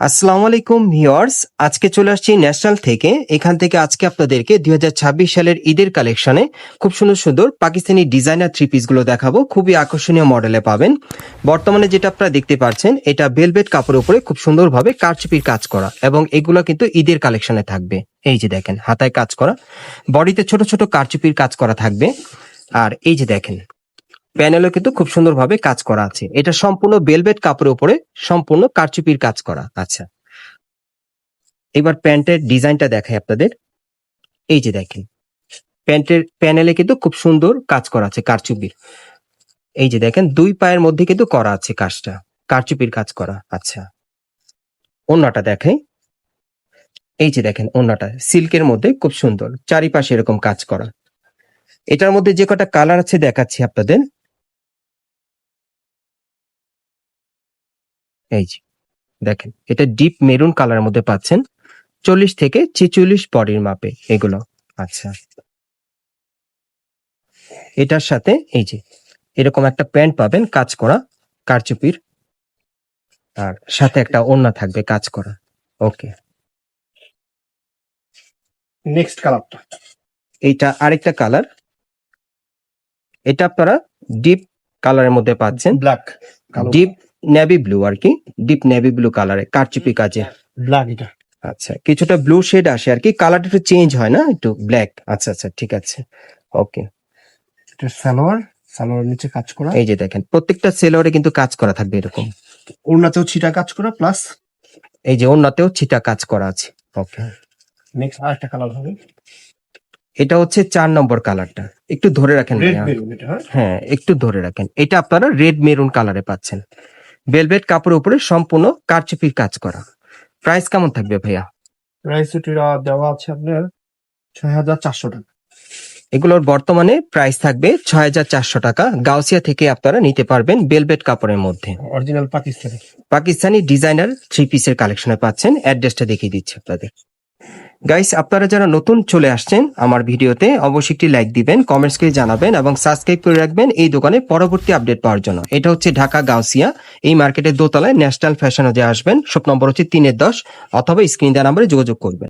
আসসালামু আলাইকুম ভিউয়ার্স, আজকে চলে আসছি ন্যাশনাল থেকে। এখান থেকে আজকে আপনাদেরকে 2026 সালের ঈদের কালেকশনে খুব সুন্দর সুন্দর পাকিস্তানি ডিজাইনার থ্রি পিসগুলো দেখাবো। খুবই আকর্ষণীয় মডেলে পাবেন। বর্তমানে যেটা আপনারা দেখতে পাচ্ছেন, এটা ভেলভেট কাপড়ের উপরে খুব সুন্দরভাবে কারচুপির কাজ করা, এবং এগুলো কিন্তু ঈদের কালেকশনে থাকবে। এই যে দেখেন, হাতায় কাজ করা, বডিতে ছোট ছোট কারচুপির কাজ করা থাকবে। আর এই যে দেখেন, প্যানেলও কিন্তু খুব সুন্দরভাবে কাজ করা আছে। এটা সম্পূর্ণ ভেলভেট কাপড়ের উপরে সম্পূর্ণ কারচুপির কাজ করা। আচ্ছা, এবার প্যান্টের ডিজাইনটা দেখাই আপনাদের। এই যে দেখেন, প্যান্টের প্যানেলে কিন্তু খুব সুন্দর কাজ করা আছে কারচুপির। এই যে দেখেন, দুই পায়ের মধ্যে কিন্তু করা আছে কাজটা, কারচুপির কাজ করা। আচ্ছা, ওড়নাটা দেখাই। এই যে দেখেন, ওড়নাটা সিল্কের মধ্যে খুব সুন্দর, চারিপাশে এরকম কাজ করা। এটার মধ্যে যে কটা কালার আছে দেখাচ্ছি আপনাদের। এই যে দেখেন, এটা ডিপ মেরুন কালারের মধ্যে পাচ্ছেন। 40 থেকে 46 বডির মাপে এগুলো। আচ্ছা, এটার সাথে এই যে এরকম একটা প্যান্ট পাবেন কাজ করা কারচুপির, আর সাথে একটা ওড়না থাকবে কাজ করা। ওকে, নেক্সট কালারটা এইটা আরেকটা কালার। এটা আপনারা ডিপ কালারের মধ্যে পাচ্ছেন, ব্ল্যাক ডিপ নেভি ব্লু আর কি, ডিপ নেভি ব্লু কালারে কারচুপি কাজে। ব্ল্যাক এটা আচ্ছা, কিছুটা ব্লু শেড আসে আর কি, কালারটা একটু চেঞ্জ হয় না, একটু ব্ল্যাক। আচ্ছা আচ্ছা, ঠিক আছে। ওকে, এটা সালোয়ার নিচে কাজ করা, এই যে দেখেন, প্রত্যেকটা সেলোয়ারে কিন্তু কাজ করা থাকবে এরকম। ওড়নাতেও ছিটা কাজ করা, প্লাস এই যে ওড়নাতেও ছিটা কাজ করা আছে। ওকে, নেক্সট আরেকটা কালার হবে এটা হচ্ছে 4 নম্বর কালারটা। একটু ধরে রাখেন রেড ভাইয়া। মেরুন। এটা হ্যাঁ, একটু ধরে রাখেন। এটা আপনারা রেড মেরুন কালারে পাচ্ছেন, ভেলভেট কাপড়ের উপরে সম্পূর্ণ কারচুপির কাজ করা। প্রাইস কেমন থাকবে ভাইয়া? প্রাইস এটা দেওয়া আছে আপনার 6400 টাকা। এগুলোর বর্তমানে প্রাইস থাকবে 6400 টাকা। গাউসিয়া থেকে আপনারা নিতে পারবেন ভেলভেট কাপড়ের মধ্যে। Original Pakistani. Pakistani designer three পিসের কালেকশনে পাচ্ছেন। অ্যাড্রেসটা দেখিয়ে দিচ্ছি আপনাদের। গাইস, আপনারা যারা নতুন চলে আসছেন আমার ভিডিওতে, অবশ্যই একটি লাইক দিবেন, কমেন্টস করে জানাবেন এবং সাবস্ক্রাইব করে রাখবেন এই দোকানে পরবর্তী আপডেট পাওয়ার জন্য। এটা হচ্ছে ঢাকা গাউসিয়া, এই মার্কেটের দোতলায় ন্যাশনাল ফ্যাশন হাউসে আসবেন। শপ নম্বর হচ্ছে 3-10, অথবা স্ক্রিন দেওয়া নাম্বারে যোগাযোগ করবেন।